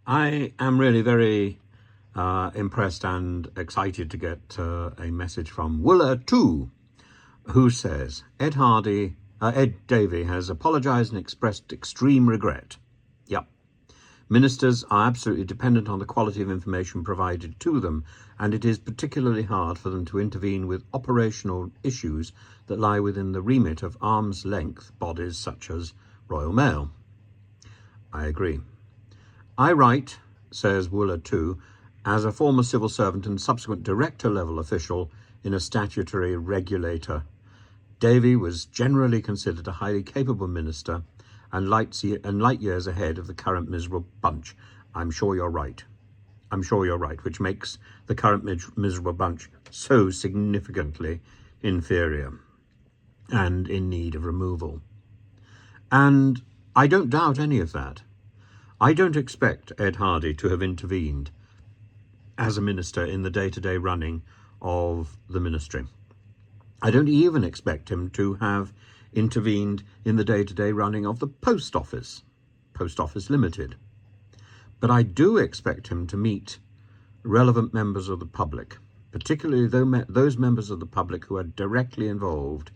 I am really very impressed and excited to get a message from Wooler 2, who says, Ed Davey has apologised and expressed extreme regret. Yep. Ministers are absolutely dependent on the quality of information provided to them, and it is particularly hard for them to intervene with operational issues that lie within the remit of arm's length bodies such as Royal Mail. I agree. I write, says Wooler 2, as a former civil servant and subsequent director-level official in a statutory regulator. Davey was generally considered a highly capable minister and light years ahead of the current miserable bunch. I'm sure you're right. Which makes the current miserable bunch so significantly inferior and in need of removal. And I don't doubt any of that. I don't expect Ed Hardy to have intervened as a minister in the day-to-day running of the ministry. I don't even expect him to have intervened in the day-to-day running of the Post Office Limited. But I do expect him to meet relevant members of the public, particularly those members of the public who are directly involved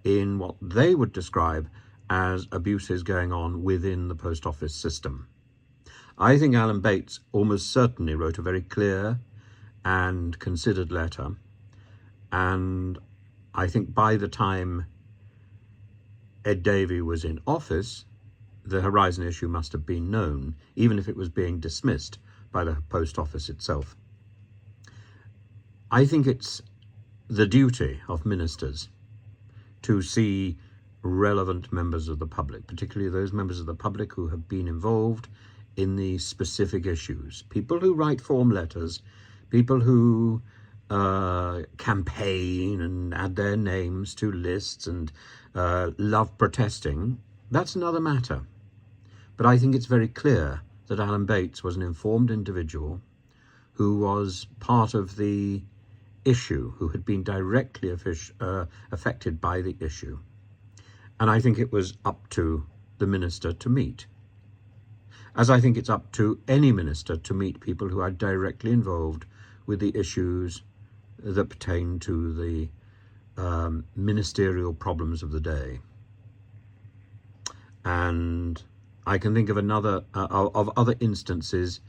in what they would describe as abuses going on within the post office system. I think Alan Bates almost certainly wrote a very clear and considered letter, and I think by the time Ed Davey was in office, the Horizon issue must have been known, even if it was being dismissed by the post office itself. I think it's the duty of ministers to see relevant members of the public, particularly those members of the public who have been involved in these specific issues. People who write form letters, people who campaign and add their names to lists and love protesting, that's another matter. But I think it's very clear that Alan Bates was an informed individual who was part of the issue, who had been directly affected by the issue. And I think it was up to the minister to meet, as I think it's up to any minister to meet people who are directly involved with the issues that pertain to the ministerial problems of the day. And I can think of other instances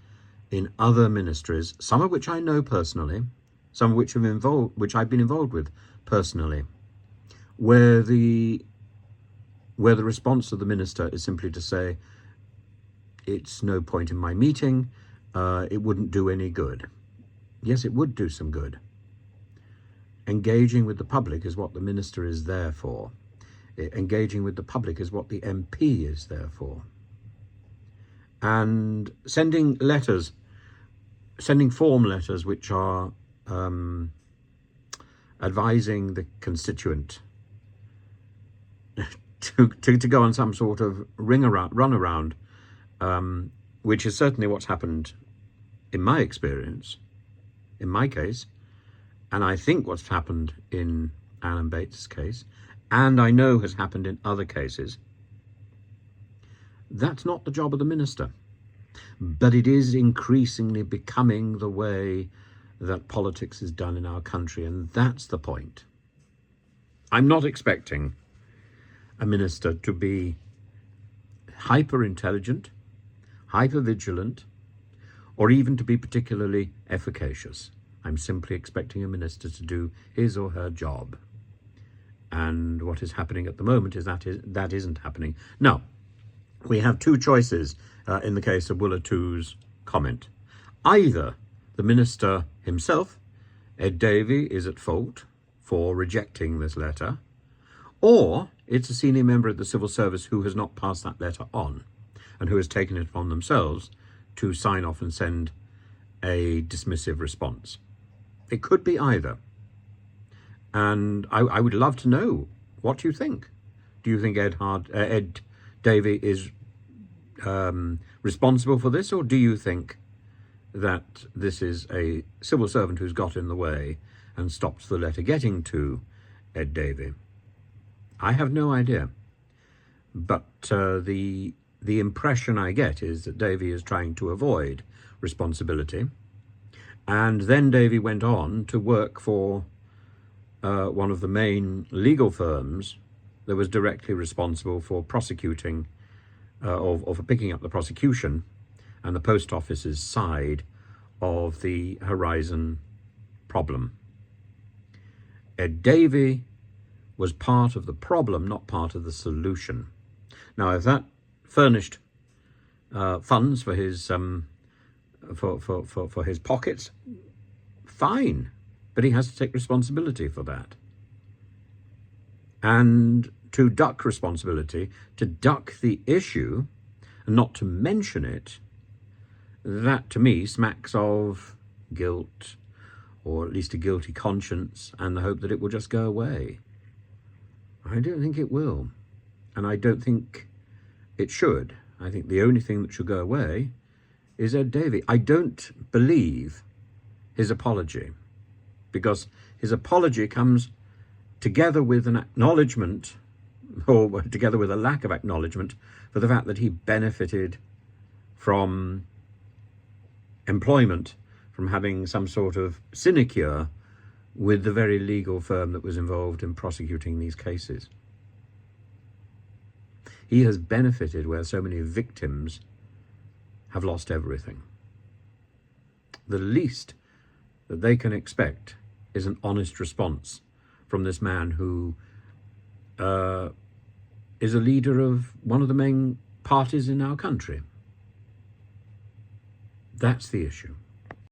in other ministries, some of which I know personally, some of which I've been involved with personally, where the response of the minister is simply to say, it's no point in my meeting, it wouldn't do any good. Yes, it would do some good. Engaging with the public is what the minister is there for. Engaging with the public is what the MP is there for. And sending form letters which are advising the constituent to go on some sort of run around, which is certainly what's happened in my experience, in my case, and I think what's happened in Alan Bates' case, and I know has happened in other cases. That's not the job of the minister, but it is increasingly becoming the way that politics is done in our country, and that's the point. I'm not expecting a minister to be hyper-intelligent, hyper-vigilant, or even to be particularly efficacious. I'm simply expecting a minister to do his or her job. And what is happening at the moment is that isn't happening. Now, we have two choices in the case of Wooler 2's comment. Either the minister himself, Ed Davey, is at fault for rejecting this letter, or it's a senior member of the civil service who has not passed that letter on and who has taken it upon themselves to sign off and send a dismissive response. It could be either. And I would love to know what you think. Do you think Ed Davey is responsible for this, or do you think that this is a civil servant who's got in the way and stopped the letter getting to Ed Davey? I have no idea. But the the impression I get is that Davey is trying to avoid responsibility. And then Davey went on to work for one of the main legal firms that was directly responsible for prosecuting or for picking up the prosecution and the post office's side of the Horizon problem. Ed Davey was part of the problem, not part of the solution. Now, if that furnished funds for his for his pockets, fine, but he has to take responsibility for that. And to duck responsibility, to duck the issue, and not to mention it, that to me smacks of guilt, or at least a guilty conscience, and the hope that it will just go away. I don't think it will, and I don't think it should. I think the only thing that should go away is Ed Davey. I don't believe his apology, because his apology comes together with an acknowledgement, or together with a lack of acknowledgement, for the fact that he benefited from employment, from having some sort of sinecure with the very legal firm that was involved in prosecuting these cases. He has benefited where so many victims have lost everything. The least that they can expect is an honest response from this man who is a leader of one of the main parties in our country. That's the issue.